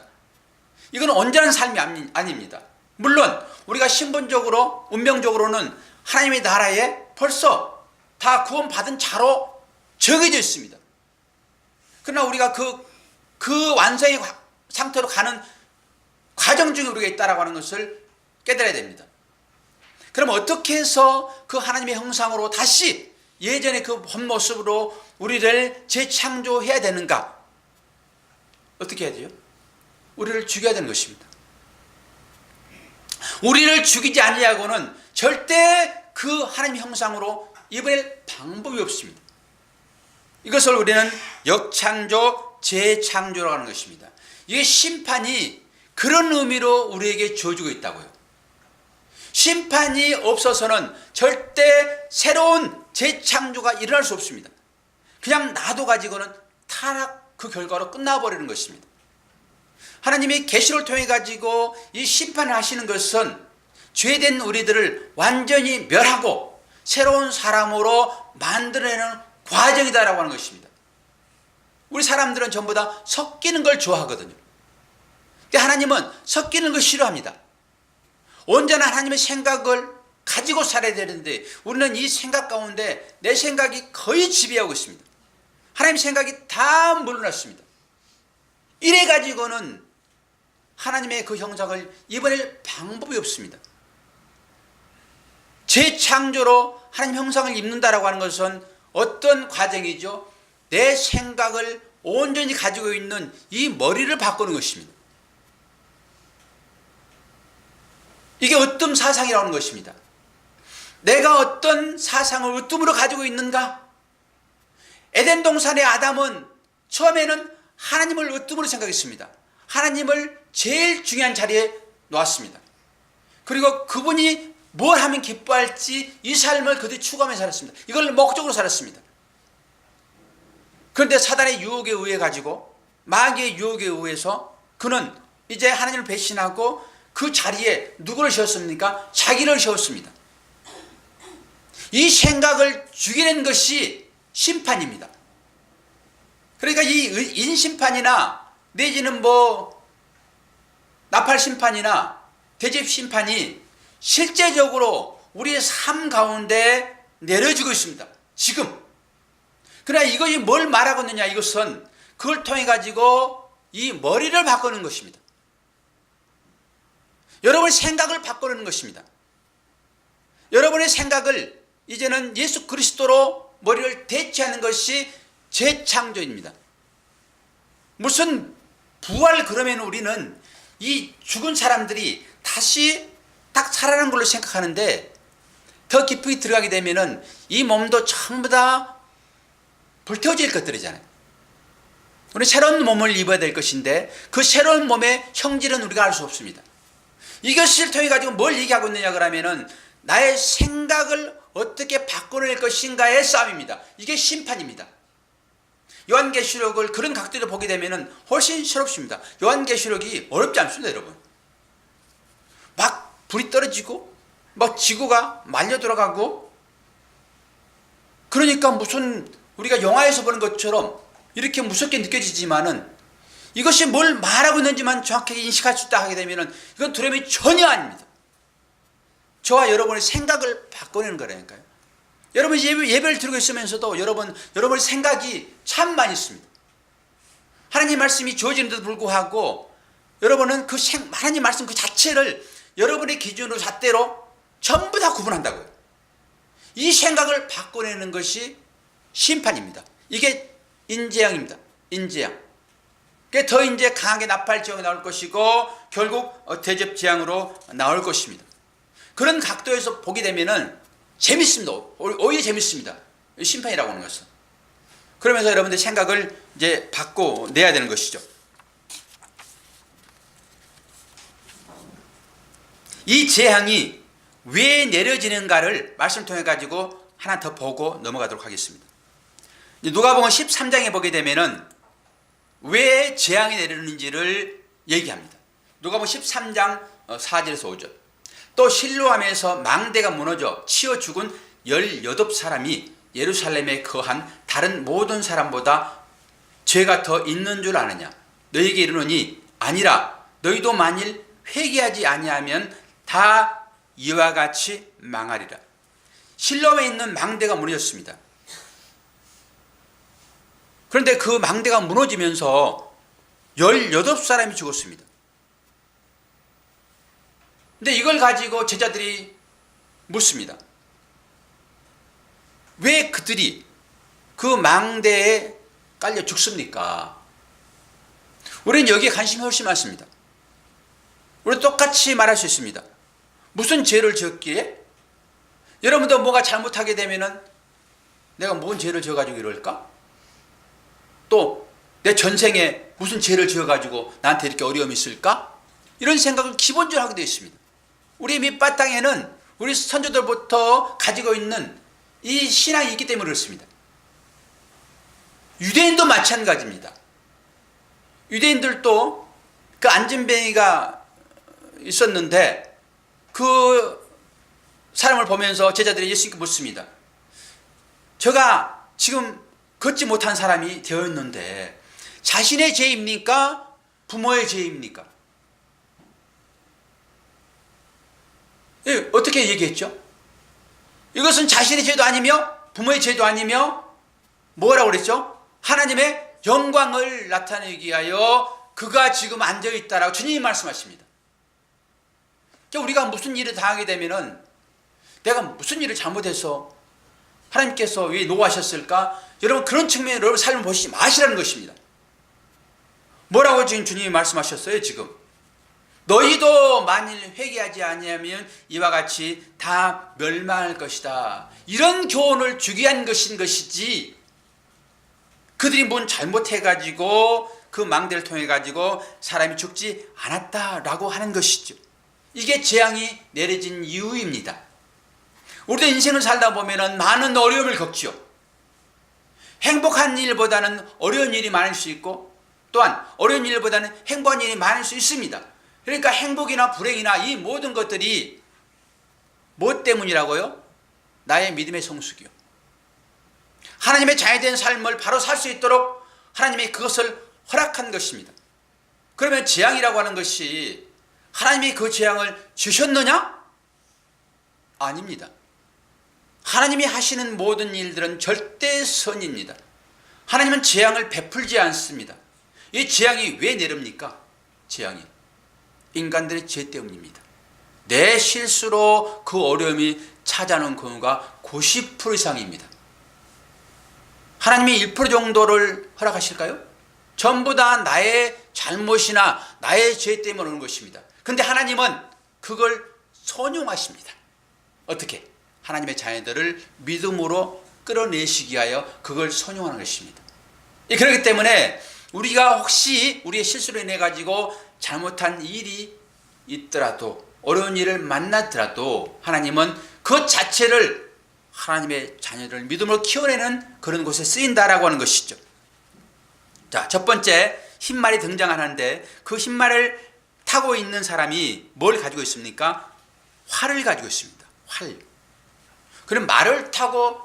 이건 온전한 삶이 아닙니다. 물론 우리가 신분적으로 운명적으로는 하나님의 나라에 벌써 다 구원받은 자로 정해져 있습니다. 그러나 우리가 그 완성의 상태로 가는 과정 중에 우리가 있다라고 하는 것을 깨달아야 됩니다. 그럼 어떻게 해서 그 하나님의 형상으로 다시 예전의 그 본 모습으로 우리를 재창조해야 되는가? 어떻게 해야 돼요? 우리를 죽여야 되는 것입니다. 우리를 죽이지 아니하고는 절대 그 하나님의 형상으로 이번에 방법이 없습니다. 이것을 우리는 역창조, 재창조라고 하는 것입니다. 이게 심판이 그런 의미로 우리에게 주어지고 있다고요. 심판이 없어서는 절대 새로운 재창조가 일어날 수 없습니다. 그냥 놔둬가지고는 타락 그 결과로 끝나버리는 것입니다. 하나님이 계시를 통해 가지고 이 심판을 하시는 것은 죄된 우리들을 완전히 멸하고 새로운 사람으로 만들어내는 과정이다라고 하는 것입니다. 우리 사람들은 전부 다 섞이는 걸 좋아하거든요. 근데 하나님은 섞이는 걸 싫어합니다. 온전한 하나님의 생각을 가지고 살아야 되는데 우리는 이 생각 가운데 내 생각이 거의 지배하고 있습니다. 하나님의 생각이 다 물러났습니다. 이래 가지고는 하나님의 그 형상을 입어낼 방법이 없습니다. 재창조로 하나님 형상을 입는다라고 하는 것은 어떤 과정이죠? 내 생각을 온전히 가지고 있는 이 머리를 바꾸는 것입니다. 이게 으뜸 사상이라는 것입니다. 내가 어떤 사상을 으뜸으로 가지고 있는가? 에덴 동산의 아담은 처음에는 하나님을 으뜸으로 생각했습니다. 하나님을 제일 중요한 자리에 놓았습니다. 그리고 그분이 뭘 하면 기뻐할지 이 삶을 그들이 추구하며 살았습니다. 이걸 목적으로 살았습니다. 그런데 사단의 유혹에 의해 가지고, 마귀의 유혹에 의해서 그는 이제 하나님을 배신하고 그 자리에 누구를 세웠습니까? 자기를 세웠습니다. 이 생각을 죽이는 것이 심판입니다. 그러니까 이 인심판이나 내지는 나팔 심판이나 대접 심판이 실제적으로 우리의 삶 가운데 내려지고 있습니다. 지금. 그러나 이것이 뭘 말하고 있느냐, 이것은 그걸 통해 가지고 이 머리를 바꾸는 것입니다. 여러분의 생각을 바꾸는 것입니다. 여러분의 생각을 이제는 예수 그리스도로 머리를 대체하는 것이 재창조입니다. 무슨 부활, 그러면 우리는 이 죽은 사람들이 다시 딱 살아나는 걸로 생각하는데, 더 깊이 들어가게 되면은 이 몸도 전부 다 불태워질 것들이잖아요. 우리 새로운 몸을 입어야 될 것인데 그 새로운 몸의 형질은 우리가 알 수 없습니다. 이것을 통해 가지고 뭘 얘기하고 있느냐 그러면은 나의 생각을 어떻게 바꿔낼 것인가의 싸움입니다. 이게 심판입니다. 요한계시록을 그런 각도로 보게 되면은 훨씬 새롭습니다. 요한계시록이 어렵지 않습니다, 여러분. 막 불이 떨어지고 막 지구가 말려 들어가고, 그러니까 무슨 우리가 영화에서 보는 것처럼 이렇게 무섭게 느껴지지만은 이것이 뭘 말하고 있는지만 정확하게 인식할 수 있다 하게 되면은 이건 두려움이 전혀 아닙니다. 저와 여러분의 생각을 바꿔내는 거라니까요. 여러분 예배를 드리고 있으면서도 여러분의 생각이 참 많이 있습니다. 하나님 말씀이 주어지는데도 불구하고 여러분은 하나님 말씀 그 자체를 여러분의 기준으로 잣대로 전부 다 구분한다고요. 이 생각을 바꿔내는 것이 심판입니다. 이게 인재앙입니다. 인재앙. 더 이제 강하게 나팔 지형이 나올 것이고 결국 대접재앙으로 나올 것입니다. 그런 각도에서 보게 되면은 재밌습니다. 오히려 재밌습니다. 심판이라고 하는 것은. 그러면서 여러분들 생각을 이제 바꿔내야 되는 것이죠. 이 재앙이 왜 내려지는가를 말씀 통해 가지고 하나 더 보고 넘어가도록 하겠습니다. 누가복음 13장에 보게 되면은 왜 재앙이 내리는지를 얘기합니다. 누가복음 13장 4절에서 5절. 또 실로암에서 망대가 무너져 치어 죽은 18사람이 예루살렘에 거한 다른 모든 사람보다 죄가 더 있는 줄 아느냐. 너희에게 이르노니 아니라 너희도 만일 회개하지 아니하면 다 이와 같이 망하리라. 실로암에 있는 망대가 무너졌습니다. 그런데 그 망대가 무너지면서 18사람이 죽었습니다. 근데 이걸 가지고 제자들이 묻습니다. 왜 그들이 그 망대에 깔려 죽습니까? 우리는 여기에 관심이 훨씬 많습니다. 우리는 똑같이 말할 수 있습니다. 무슨 죄를 지었기에? 여러분도 뭐가 잘못하게 되면은 내가 뭔 죄를 지어가지고 이럴까? 또 내 전생에 무슨 죄를 지어가지고 나한테 이렇게 어려움이 있을까? 이런 생각을 기본적으로 하게 되어 있습니다. 우리 밑바탕에는 우리 선조들부터 가지고 있는 이 신앙이 있기 때문에 그렇습니다. 유대인도 마찬가지입니다. 유대인들도 그 안진뱅이가 있었는데 그 사람을 보면서 제자들이 예수님께 묻습니다. 저가 지금 걷지 못한 사람이 되어 있는데 자신의 죄입니까? 부모의 죄입니까? 어떻게 얘기했죠? 이것은 자신의 죄도 아니며 부모의 죄도 아니며 뭐라고 그랬죠? 하나님의 영광을 나타내기 위하여 그가 지금 앉아있다라고 주님이 말씀하십니다. 우리가 무슨 일을 당하게 되면은 내가 무슨 일을 잘못해서 하나님께서 왜 노하셨을까? 여러분 그런 측면으로 여러분 삶을 보시지 마시라는 것입니다. 뭐라고 지금 주님이 말씀하셨어요? 지금 너희도 만일 회개하지 아니하면 이와 같이 다 멸망할 것이다. 이런 교훈을 주기 위한 것이지, 그들이 뭔 잘못해가지고 그 망대를 통해가지고 사람이 죽지 않았다라고 하는 것이죠. 이게 재앙이 내려진 이유입니다. 우리도 인생을 살다 보면 많은 어려움을 겪죠. 행복한 일보다는 어려운 일이 많을 수 있고, 또한 어려운 일보다는 행복한 일이 많을 수 있습니다. 그러니까 행복이나 불행이나 이 모든 것들이 뭐 때문이라고요? 나의 믿음의 성숙이요. 하나님의 자녀된 삶을 바로 살 수 있도록 하나님이 그것을 허락한 것입니다. 그러면 재앙이라고 하는 것이 하나님이 그 재앙을 주셨느냐? 아닙니다. 하나님이 하시는 모든 일들은 절대 선입니다. 하나님은 재앙을 베풀지 않습니다. 이 재앙이 왜 내립니까? 재앙이 인간들의 죄 때문입니다. 내 실수로 그 어려움이 찾아오는 경우가 90% 이상입니다. 하나님이 1% 정도를 허락하실까요? 전부 다 나의 잘못이나 나의 죄 때문에 오는 것입니다. 그런데 하나님은 그걸 선용하십니다. 어떻게? 하나님의 자녀들을 믿음으로 끌어내시기 위하여 그걸 선용하는 것입니다. 그렇기 때문에 우리가 혹시 우리의 실수로 인해 가지고 잘못한 일이 있더라도, 어려운 일을 만났더라도 하나님은 그 자체를 하나님의 자녀를 믿음으로 키워내는 그런 곳에 쓰인다라고 하는 것이죠. 자, 첫 번째 흰말이 등장하는데, 그 흰말을 타고 있는 사람이 뭘 가지고 있습니까? 활을 가지고 있습니다. 활. 그럼 말을 타고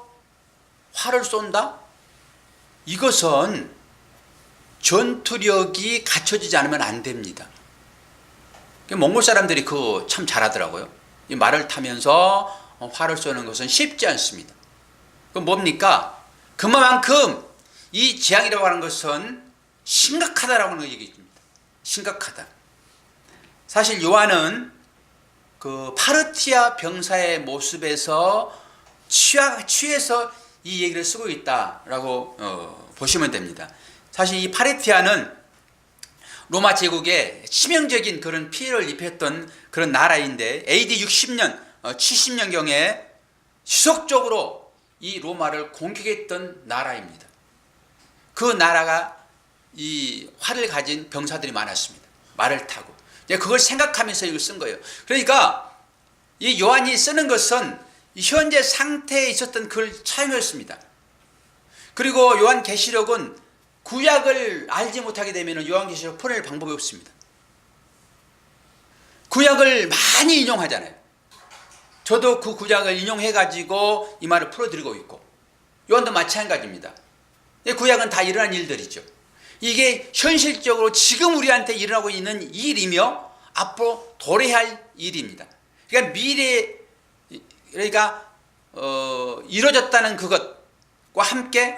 활을 쏜다? 이것은 전투력이 갖춰지지 않으면 안 됩니다. 몽골 사람들이 그거 참 잘하더라고요. 이 말을 타면서 활을 쏘는 것은 쉽지 않습니다. 그럼 뭡니까? 그만큼 이 재앙이라고 하는 것은 심각하다라고 하는 얘기입니다. 심각하다. 사실 요한은 그 파르티아 병사의 모습에서 취해서 이 얘기를 쓰고 있다라고 보시면 됩니다. 사실 이 파르티아는 로마 제국에 치명적인 그런 피해를 입혔던 그런 나라인데, AD 60년, 70년경에 지속적으로 이 로마를 공격했던 나라입니다. 그 나라가 이 활을 가진 병사들이 많았습니다. 말을 타고. 그걸 생각하면서 이걸 쓴 거예요. 그러니까 이 요한이 쓰는 것은 현재 상태에 있었던 그걸 차용했습니다. 그리고 요한계시록은 구약을 알지 못하게 되면 요한계시록 풀어낼 방법이 없습니다. 구약을 많이 인용하잖아요. 저도 그 구약을 인용해가지고 이 말을 풀어드리고 있고, 요한도 마찬가지입니다. 구약은 다 일어난 일들이죠. 이게 현실적으로 지금 우리한테 일어나고 있는 일이며 앞으로 도래할 일입니다. 그러니까 그러니까 이루어졌다는 그것과 함께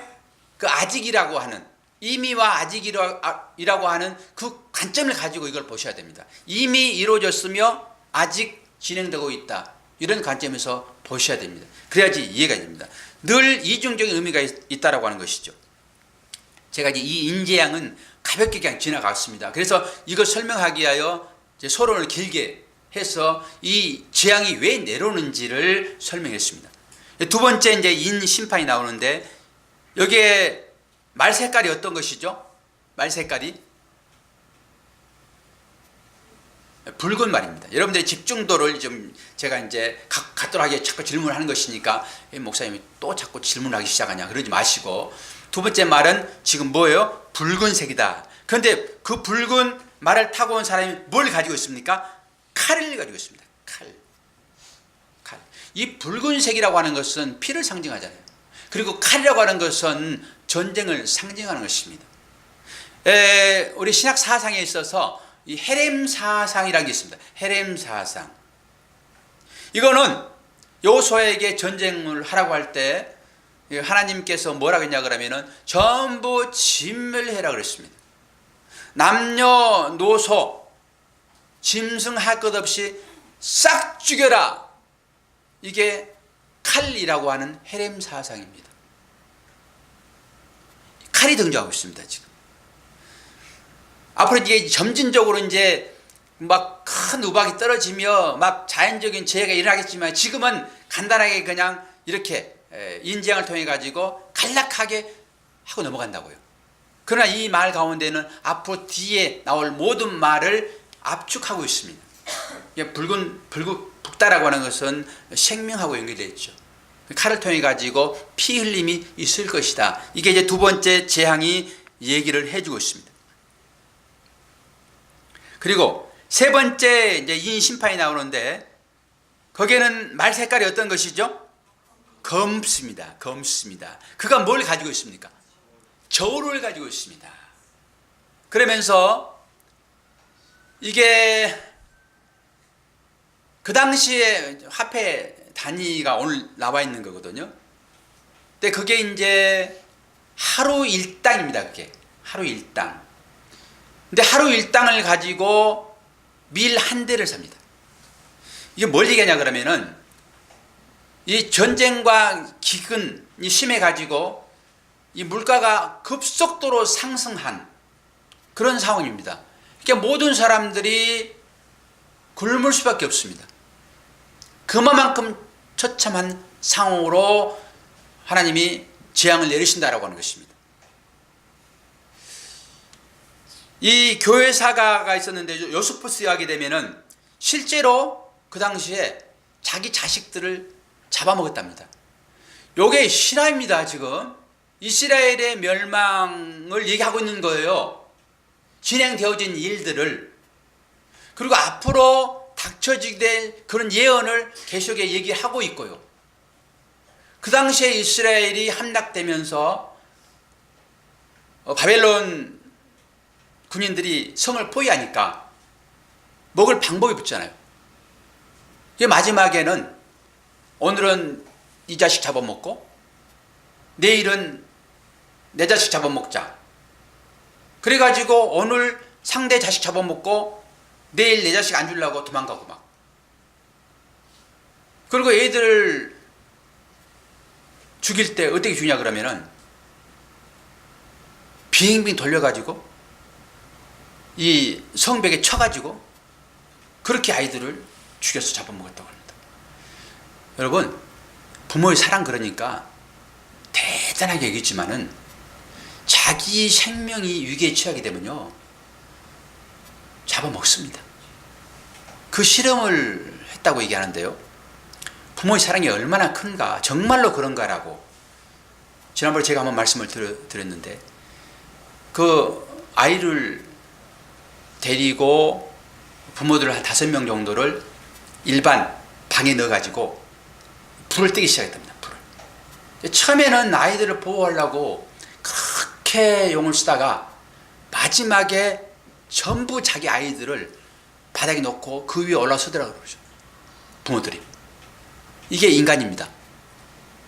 그 아직이라고 하는, 이미와 아직이라고 하는 그 관점을 가지고 이걸 보셔야 됩니다. 이미 이루어졌으며 아직 진행되고 있다, 이런 관점에서 보셔야 됩니다. 그래야지 이해가 됩니다. 늘 이중적인 의미가 있다라고 하는 것이죠. 제가 이제 이 인재양은 가볍게 그냥 지나갔습니다. 그래서 이걸 설명하기 위하여 이제 서론을 길게 해서 이 재앙이 왜 내려오는지를 설명했습니다. 두 번째 이제 인 심판이 나오는데, 여기에 말 색깔이 어떤 것이죠? 말 색깔이 붉은 말입니다. 여러분들의 집중도를 좀 제가 이제 갖도록 하게 자꾸 질문하는 것이니까, 목사님이 또 자꾸 질문하기 시작하냐 그러지 마시고, 두 번째 말은 지금 뭐예요? 붉은색이다. 그런데 그 붉은 말을 타고 온 사람이 뭘 가지고 있습니까? 칼을 가지고 있습니다. 칼. 이 붉은색이라고 하는 것은 피를 상징하잖아요. 그리고 칼이라고 하는 것은 전쟁을 상징하는 것입니다. 우리 신약 사상에 있어서 이 헤렘 사상이라는 게 있습니다. 헤렘 사상. 이거는 여호수아에게 전쟁을 하라고 할 때 하나님께서 뭐라고 했냐 그러면은 전부 진멸해라 그랬습니다. 남녀노소 짐승할 것 없이 싹 죽여라. 이게 칼이라고 하는 헤렘 사상입니다. 칼이 등장하고 있습니다. 지금 앞으로 이게 점진적으로 이제 막 큰 우박이 떨어지며 막 자연적인 재해가 일어나겠지만 지금은 간단하게 그냥 이렇게 인재앙을 통해 가지고 간략하게 하고 넘어간다고요. 그러나 이 말 가운데는 앞으로 뒤에 나올 모든 말을 압축하고 있습니다. 북다라고 하는 것은 생명하고 연결되어 있죠. 칼을 통해 가지고 피 흘림이 있을 것이다. 이게 이제 두 번째 재앙이 얘기를 해주고 있습니다. 그리고 세 번째 이제 인 심판이 나오는데 거기에는 말 색깔이 어떤 것이죠? 검습니다. 검습니다. 그가 뭘 가지고 있습니까? 저울을 가지고 있습니다. 그러면서 이게 그 당시에 화폐 단위가 오늘 나와 있는 거거든요. 근데 그게 이제 하루 일당입니다. 그게 하루 일당. 근데 하루 일당을 가지고 밀 한 대를 삽니다. 이게 뭘 얘기하냐 그러면은 이 전쟁과 기근이 심해 가지고 이 물가가 급속도로 상승한 그런 상황입니다. 그러니까 모든 사람들이 굶을 수밖에 없습니다. 그만큼 처참한 상황으로 하나님이 재앙을 내리신다라고 하는 것입니다. 이 교회사가가 있었는데 요스푸스에 하게 되면은 실제로 그 당시에 자기 자식들을 잡아먹었답니다. 요게 실화입니다. 지금 이스라엘의 멸망을 얘기하고 있는 거예요. 진행되어진 일들을. 그리고 앞으로 닥쳐지게 될 그런 예언을 계속해 얘기하고 있고요. 그 당시에 이스라엘이 함락되면서 바벨론 군인들이 성을 포위하니까 먹을 방법이 붙잖아요. 마지막에는 오늘은 이 자식 잡아먹고 내일은 내 자식 잡아먹자. 그래가지고 오늘 상대 자식 잡아먹고 내일 내 자식 안 주려고 도망가고 막. 그리고 애들 죽일 때 어떻게 주냐 그러면은 빙빙 돌려가지고 이 성벽에 쳐가지고 그렇게 아이들을 죽여서 잡아먹었다고 합니다. 여러분, 부모의 사랑 그러니까 대단하게 얘기했지만은 자기 생명이 위기에 처하게 되면요 잡아먹습니다. 그 실험을 했다고 얘기하는데요. 부모의 사랑이 얼마나 큰가, 정말로 그런가라고 지난번에 제가 한번 말씀을 드렸는데 그 아이를 데리고 부모들 한 5명 정도를 일반 방에 넣어가지고 불을 떼기 시작했답니다. 불을. 처음에는 아이들을 보호하려고 그렇게 용을 쓰다가 마지막에 전부 자기 아이들을 바닥에 놓고 그 위에 올라서더라고요. 그러죠. 부모들이. 이게 인간입니다.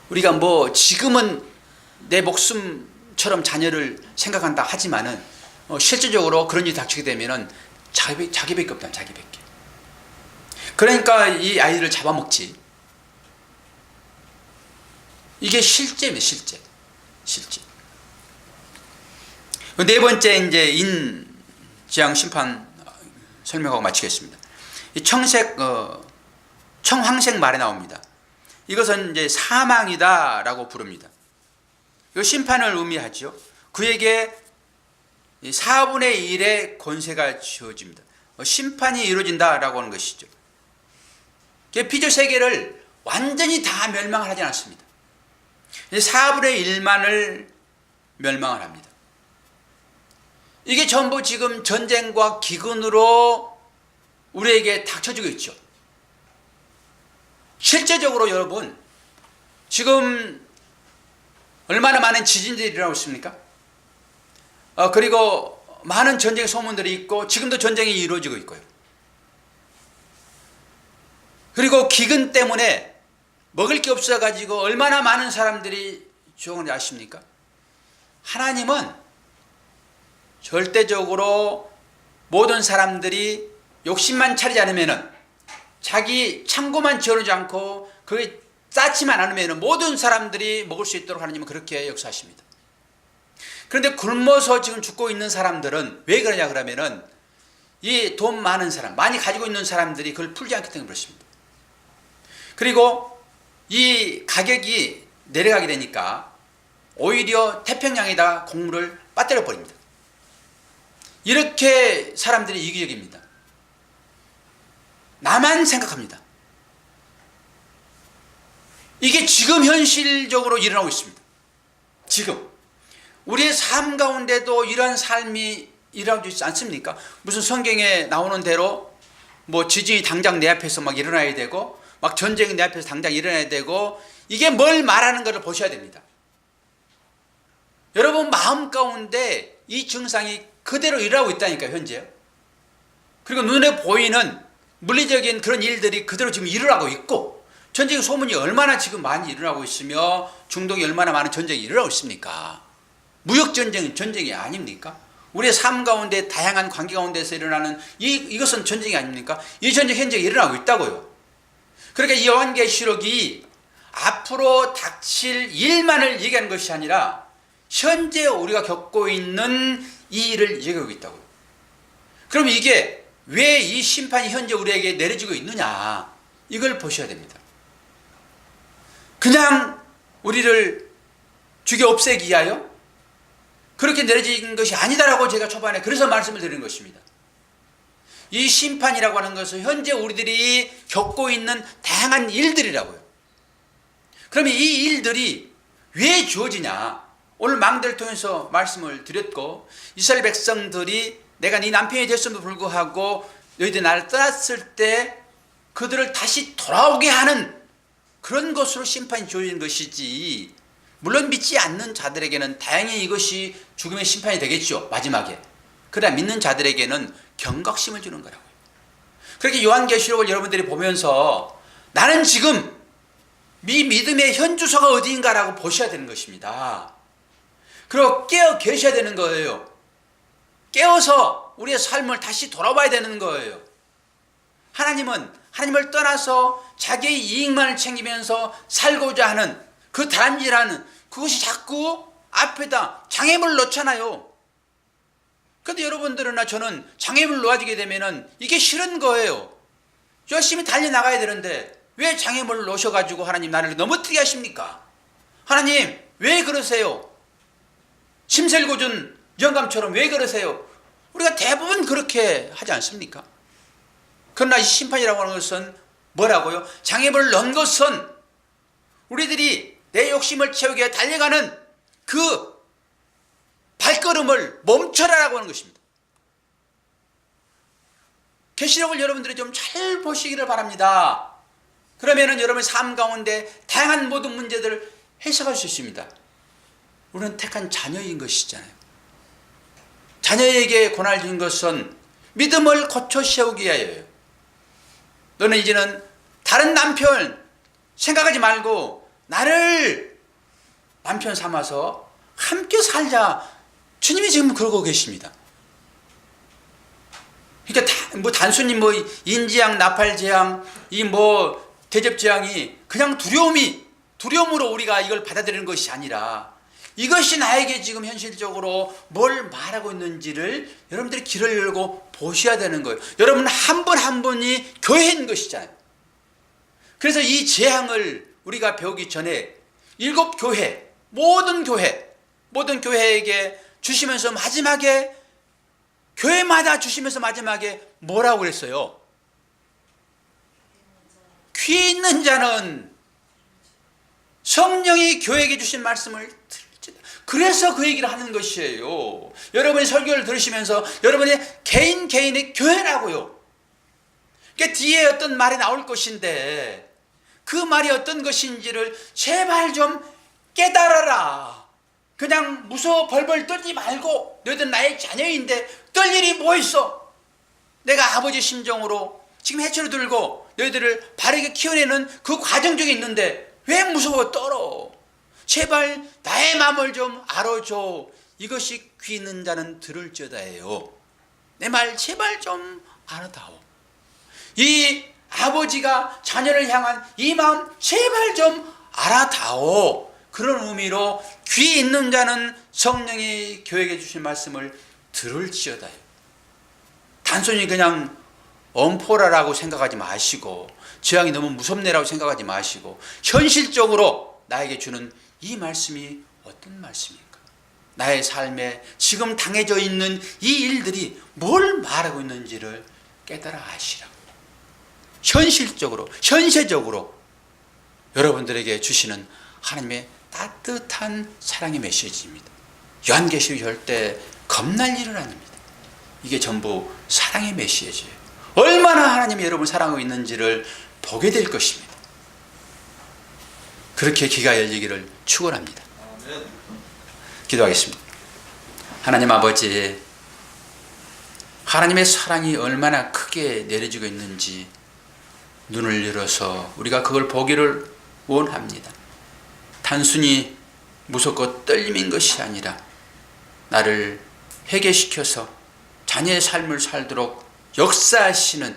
우리가 뭐 지금은 내 목숨처럼 자녀를 생각한다 하지만은 실질적으로 그런 일이 닥치게 되면은 자기밖에 없다. 자기밖에. 그러니까 이 아이들을 잡아먹지. 이게 실제입니다. 실제. 네 번째 이제 인재앙 심판 설명하고 마치겠습니다. 이 청황색 말에 나옵니다. 이것은 이제 사망이다라고 부릅니다. 이 심판을 의미하죠. 그에게 4분의 1의 권세가 주어집니다. 심판이 이루어진다라고 하는 것이죠. 피조 세계를 완전히 다 멸망을 하지 않습니다. 4분의 1만을 멸망을 합니다. 이게 전부 지금 전쟁과 기근으로 우리에게 닥쳐지고 있죠. 실제적으로 여러분 지금 얼마나 많은 지진들이 일어나고 있습니까? 그리고 많은 전쟁 소문들이 있고 지금도 전쟁이 이루어지고 있고요. 그리고 기근 때문에 먹을 게 없어가지고 얼마나 많은 사람들이 죽었는지 아십니까? 하나님은 절대적으로 모든 사람들이 욕심만 차리지 않으면은 자기 창고만 지어놓지 않고 그게 쌓지만 않으면 모든 사람들이 먹을 수 있도록 하나님은 그렇게 이 돈 많은 사람, 많이 가지고 있는 사람들이 그걸 풀지 않기 때문에 그렇습니다. 그리고 이 가격이 내려가게 되니까 오히려 태평양에다 곡물을 빠뜨려 버립니다. 이렇게 사람들이 이기적입니다. 나만 생각합니다. 이게 지금 현실적으로 일어나고 있습니다. 지금 우리의 삶 가운데도 이러한 삶이 일어나고 있지 않습니까? 무슨 성경에 나오는 대로 뭐 지진이 당장 내 앞에서 막 일어나야 되고 막 전쟁이 내 앞에서 당장 일어나야 되고, 이게 뭘 말하는 것을 보셔야 됩니다. 여러분 마음 가운데 이 증상이 그대로 일어나고 있다니까요, 현재요. 그리고 눈에 보이는 물리적인 그런 일들이 그대로 지금 일어나고 있고, 전쟁 소문이 얼마나 지금 많이 일어나고 있으며 중동에 얼마나 많은 전쟁이 일어나고 있습니까? 무역전쟁은 전쟁이 아닙니까? 우리의 삶 가운데 다양한 관계 가운데서 일어나는 이것은 전쟁이 아닙니까? 이 전쟁 현재 일어나고 있다고요. 그러니까 이 요한계시록이 앞으로 닥칠 일만을 얘기하는 것이 아니라 현재 우리가 겪고 있는 이 일을 얘기하고 있다고요. 그럼 이게 왜 이 심판이 현재 우리에게 내려지고 있느냐, 이걸 보셔야 됩니다. 그냥 우리를 죽여 없애기 위하여 그렇게 내려진 것이 아니다라고 제가 초반에 그래서 말씀을 드리는 것입니다. 이 심판이라고 하는 것은 현재 우리들이 겪고 있는 다양한 일들이라고요. 그러면 이 일들이 왜 주어지냐, 오늘 망대를 통해서 말씀을 드렸고, 이스라엘 백성들이 내가 네 남편이 됐음에도 불구하고 너희들이 나를 떠났을 때 그들을 다시 돌아오게 하는 그런 것으로 심판이 주어지는 것이지, 물론 믿지 않는 자들에게는 다행히 이것이 죽음의 심판이 되겠죠, 마지막에. 그러나 믿는 자들에게는 경각심을 주는 거라고요. 그렇게 요한계시록을 여러분들이 보면서 나는 지금 이 믿음의 현주소가 어디인가라고 보셔야 되는 것입니다. 그리고 깨어 계셔야 되는 거예요. 깨어서 우리의 삶을 다시 돌아봐야 되는 거예요. 하나님은 하나님을 떠나서 자기의 이익만을 챙기면서 살고자 하는 그 다람쥐라는 그것이 자꾸 앞에다 장애물을 놓잖아요. 그런데 여러분들이나 저는 장애물 놓아지게 되면은 이게 싫은 거예요. 열심히 달려나가야 되는데 왜 장애물을 놓으셔가지고 하나님 나를 넘어뜨리게 하십니까? 하나님 왜 그러세요? 심셀고준 영감처럼 왜 그러세요? 우리가 대부분 그렇게 하지 않습니까? 그러나 이 심판이라고 하는 것은 뭐라고요? 장애물을 넣은 것은 우리들이 내 욕심을 채우기 위해 달려가는 그 발걸음을 멈춰라라고 하는 것입니다. 계시록을 여러분들이 좀 잘 보시기를 바랍니다. 그러면은 여러분의 삶 가운데 다양한 모든 문제들을 해석할 수 있습니다. 우리는 택한 자녀인 것이잖아요. 자녀에게 권한을 준 것은 믿음을 고쳐 세우기 위하여예요. 너는 이제는 다른 남편 생각하지 말고 나를 남편 삼아서 함께 살자. 주님이 지금 그러고 계십니다. 그러니까 단순히 인지양, 나팔재앙, 대접재앙이 그냥 두려움으로 우리가 이걸 받아들이는 것이 아니라 이것이 나에게 지금 현실적으로 뭘 말하고 있는지를 여러분들이 길을 열고 보셔야 되는 거예요. 여러분 한 분 한 분이 교회인 것이잖아요. 그래서 이 재앙을 우리가 배우기 전에 7 교회, 모든 교회에게 주시면서 마지막에 교회마다 주시면서 마지막에 뭐라고 그랬어요? 귀 있는 자는 성령이 교회에게 주신 말씀을 들을지다. 그래서 그 얘기를 하는 것이에요. 여러분이 설교를 들으시면서 여러분의 개인의 교회라고요. 그러니까 뒤에 어떤 말이 나올 것인데 그 말이 어떤 것인지를 제발 좀 깨달아라. 그냥 무서워 벌벌 떨지 말고 너희들 나의 자녀인데 떨 일이 뭐 있어? 내가 아버지 심정으로 지금 해초를 들고 너희들을 바르게 키워내는 그 과정 중에 있는데 왜 무서워 떨어? 제발 나의 마음을 좀 알아줘. 이것이 귀 있는 자는 들을지어다예요. 내 말 제발 좀 알아다오. 이 아버지가 자녀를 향한 이 마음 제발 좀 알아다오. 그런 의미로 귀 있는 자는 성령이 교회에게 주신 말씀을 들을지어다요. 단순히 그냥 엄포라라고 생각하지 마시고 재앙이 너무 무섭네라고 생각하지 마시고 현실적으로 나에게 주는 이 말씀이 어떤 말씀입니까? 나의 삶에 지금 당해져 있는 이 일들이 뭘 말하고 있는지를 깨달아 아시라고. 현실적으로, 현세적으로 여러분들에게 주시는 하나님의 따뜻한 사랑의 메시지입니다. 요한계시록 열때 겁날 일은 아닙니다. 이게 전부 사랑의 메시지예요. 얼마나 하나님이 여러분을 사랑하고 있는지를 보게 될 것입니다. 그렇게 귀가 열리기를 축원합니다. 기도하겠습니다. 하나님 아버지, 하나님의 사랑이 얼마나 크게 내려지고 있는지 눈을 열어서 우리가 그걸 보기를 원합니다. 단순히 무섭고 떨림인 것이 아니라 나를 회개시켜서 자녀의 삶을 살도록 역사하시는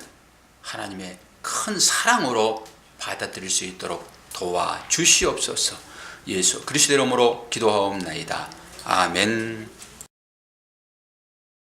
하나님의 큰 사랑으로 받아들일 수 있도록 도와주시옵소서. 예수 그리스도 이름으로 기도하옵나이다. 아멘.